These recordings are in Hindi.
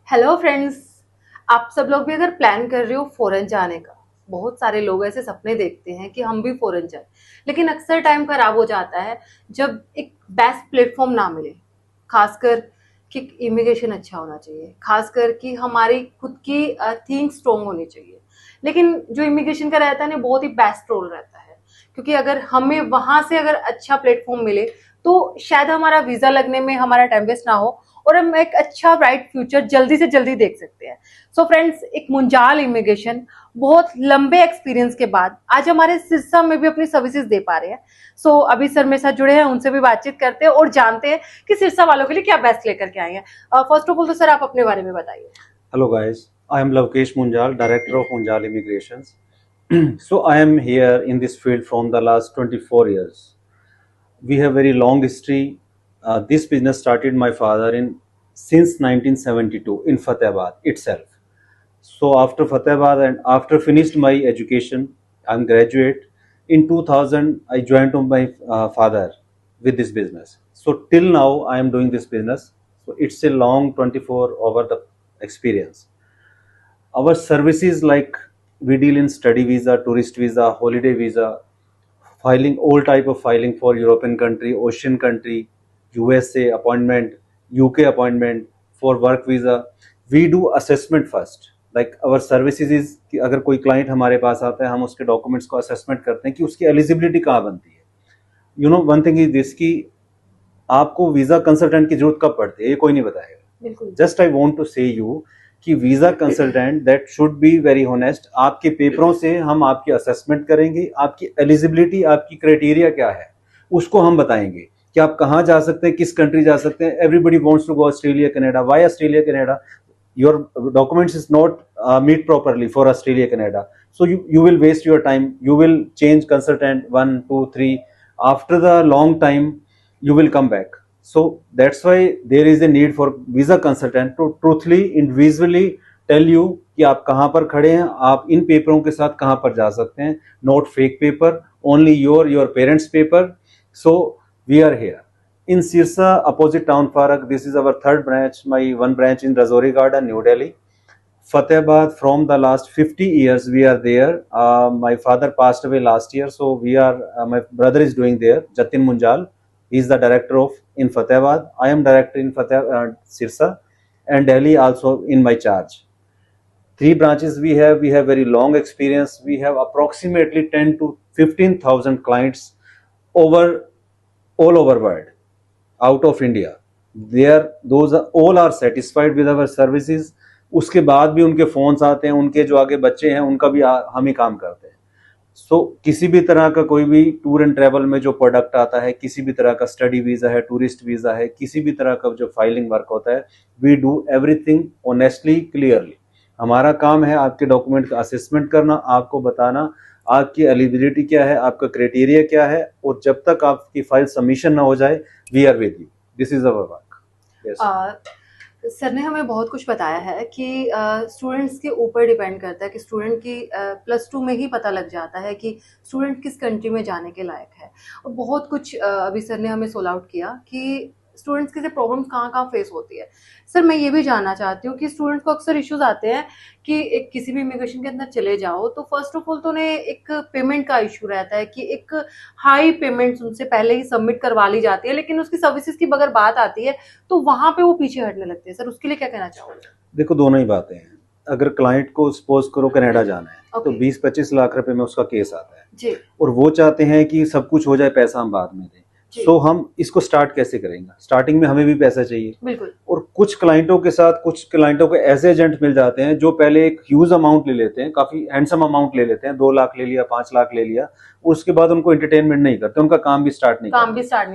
Hello friends. आप सब लोग भी अगर प्लान कर रहे हो फॉरेन जाने का, बहुत सारे लोग ऐसे सपने देखते हैं कि हम भी फॉरेन जाएं, लेकिन अक्सर टाइम खराब हो जाता है जब एक बेस्ट प्लेटफॉर्म ना मिले। खासकर कि इमिग्रेशन अच्छा होना चाहिए, खासकर कि हमारी खुद की थिंक स्ट्रोंग होनी चाहिए। लेकिन जो इमिग्रेशन का रहता है ना, बहुत ही बेस्ट रोल रहता है, क्योंकि अगर हमें वहां से अगर अच्छा प्लेटफॉर्म मिले तो शायद हमारा वीजा लगने में हमारा टाइम वेस्ट ना हो और हम एक अच्छा ब्राइट फ्यूचर जल्दी से जल्दी देख सकते हैं। सो फ्रेंड्स, एक मुंजाल इमिग्रेशन बहुत लंबे एक्सपीरियंस के बाद आज हमारे सिरसा में भी अपनी सर्विसेज दे पा रहे हैं। सो अभी सर मेरे साथ जुड़े हैं, उनसे भी बातचीत करते हैं और जानते हैं कि सिरसा वालों के लिए क्या बेस्ट लेकर के आए हैं। फर्स्ट ऑफ ऑल तो सर आप अपने बारे में बताइए। Hello guys, I am Lavkesh Munjal, Director of Munjal Immigrations. So I am here in this field from the last 24 years. We have very long history. This business started my father in since 1972 in Fatehabad itself. So after Fatehabad and after finished my education, I'm graduate. In 2000, I joined to my father with this business. So till now, I am doing this business. So it's a long 24 over the experience. Our services like we deal in study visa, tourist visa, holiday visa, filing all type of filing for European country, Ocean country, USA appointment, UK appointment for work visa. We do assessment first. Like our services is कि अगर कोई क्लाइंट हमारे पास आता है हम उसके डॉक्यूमेंट्स को असेसमेंट करते हैं कि उसकी एलिजिबिलिटी कहाँ बनती है. You know one thing is this कि आपको वीजा कंसल्टेंट की जरूरत कब पड़ती है ये कोई नहीं बताएगा. जस्ट आई वांट टू से यू कि visa consultant that should be very honest. आपके पेपरों से हम आपकी असेसमेंट करेंगे, आपकी एलिजिबिलिटी, आपकी क्राइटेरिया क्या है उसको हम बताएंगे कि आप कहाँ जा सकते हैं, किस कंट्री जा सकते हैं. Everybody wants to go Australia Canada. Why Australia Canada? your documents is not meet properly for Australia Canada, so you will waste your time, you will change consultant 1 2 3. After the long time you will come back. So that's why there is a need for visa consultant to truthfully individually tell you कि आप कहाँ पर खड़े हैं, आप इन पेपरों के साथ कहाँ पर जा सकते हैं. Not fake paper, only your parents paper. So we are here in Sirsa, opposite Town Park. This is our third branch, my one branch in Rajouri Garden, New Delhi. Fatehabad, from the last 50 years we are there. My father passed away last year, so we are, my brother is doing there, Jatin Munjal. He is the director of in Fatehabad. I am director in Sirsa and Delhi also in my charge. Three branches we have. We have very long experience. We have approximately 10 to 15,000 clients over all over world, out of India. There those are, all are satisfied with our services. उसके बाद भी उनके फोन्स आते हैं, उनके जो आगे बच्चे हैं उनका भी हम ही काम करते हैं. सो किसी भी तरह का कोई भी टूर एंड ट्रेवल में जो प्रोडक्ट आता है, किसी भी तरह का स्टडी वीजा है, टूरिस्ट वीजा है, किसी भी तरह का जो फाइलिंग वर्क होता है, we do everything honestly, clearly. हमारा काम है आपके डॉक्यूमेंट का असेसमेंट करना, आपको बताना आपकी एलिजिबिलिटी क्या है, आपका क्राइटेरिया क्या है, और जब तक आपकी फाइल सबमिशन ना हो जाए we are with you. This is our work. Sir ने हमें बहुत कुछ बताया है कि स्टूडेंट्स के ऊपर डिपेंड करता है कि स्टूडेंट की +2 में ही पता लग जाता है कि स्टूडेंट किस कंट्री में जाने के लायक है। और बहुत कुछ अभी सर ने हमें सोल आउट किया कि स्टूडेंट्स की प्रॉब्लम्स कहाँ कहाँ फेस होती है। सर मैं ये भी जानना चाहती हूँ कि स्टूडेंट को अक्सर इश्यूज आते हैं कि एक किसी भी इमिग्रेशन के अंदर चले जाओ तो फर्स्ट ऑफ ऑल तो उन्हें एक पेमेंट का इशू रहता है कि एक हाई पेमेंट्स उनसे पहले ही सबमिट करवा ली जाती है, लेकिन उसकी सर्विसेज की अगर बात आती है तो वहां पे वो पीछे हटने लगते हैं। सर उसके लिए क्या कहना चाहोगे? देखो दोनों ही बातें हैं. अगर क्लाइंट को सपोज करो कनाडा जाना है तो 20-25 लाख रुपए में उसका केस आता है जी। और वो चाहते हैं कि सब कुछ हो जाए, पैसा हम बाद में दें. सो हम इसको स्टार्ट कैसे करेंगे? स्टार्टिंग में हमें भी पैसा चाहिए. बिल्कुल. और कुछ क्लाइंटों के साथ कुछ क्लाइंटों को ऐसे एजेंट मिल जाते हैं जो पहले एक ह्यूज अमाउंट ले लेते हैं, काफी हैंडसम अमाउंट ले लेते हैं, 2 लाख ले लिया, 5 लाख ले लिया, उसके बाद उनको एंटरटेनमेंट नहीं करते, उनका काम भी स्टार्ट नहीं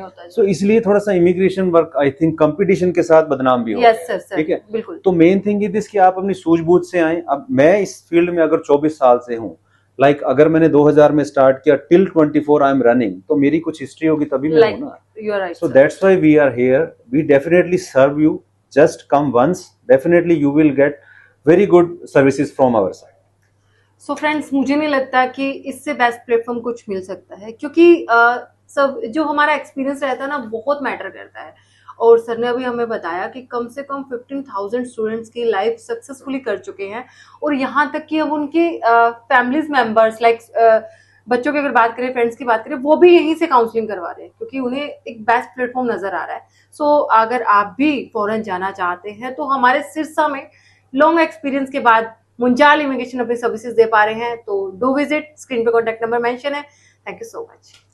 होता है. सो इसलिए थोड़ा सा immigration work I think competition के साथ बदनाम भी हो. Yes sir. ठीक है, बिल्कुल. तो मेन थिंग इज कि आप अपनी सूझबूझ से आए. अब मैं इस फील्ड में अगर 24 साल से हूँ, लाइक अगर मैंने 2000 में स्टार्ट किया टिल 24 आई एम रनिंग, तो मेरी कुछ हिस्ट्री होगी तभी मैं हूं ना. You are right. So that's why we are here. We definitely serve you. Just come once, definitely you will get very good services from our side. So friends, मुझे नहीं लगता कि इससे बेस्ट प्लेटफॉर्म कुछ मिल सकता है, क्योंकि सब जो हमारा एक्सपीरियंस रहता है ना बहुत मैटर करता है. और सर ने अभी हमें बताया कि कम से कम 15,000 स्टूडेंट्स की लाइफ सक्सेसफुली कर चुके हैं, और यहाँ तक कि अब उनके फैमिलीज मेंबर्स लाइक बच्चों की अगर बात करें, फ्रेंड्स की बात करें, वो भी यहीं से काउंसलिंग करवा रहे हैं क्योंकि उन्हें एक बेस्ट प्लेटफॉर्म नजर आ रहा है। सो अगर आप भी फॉरेन जाना चाहते हैं तो हमारे सिरसा में लॉन्ग एक्सपीरियंस के बाद मुंजाल इमिग्रेशन अपनी सर्विसेज दे पा रहे हैं, तो डू विजिट, स्क्रीन पे कॉन्टैक्ट नंबर मेंशन है। Thank you so much.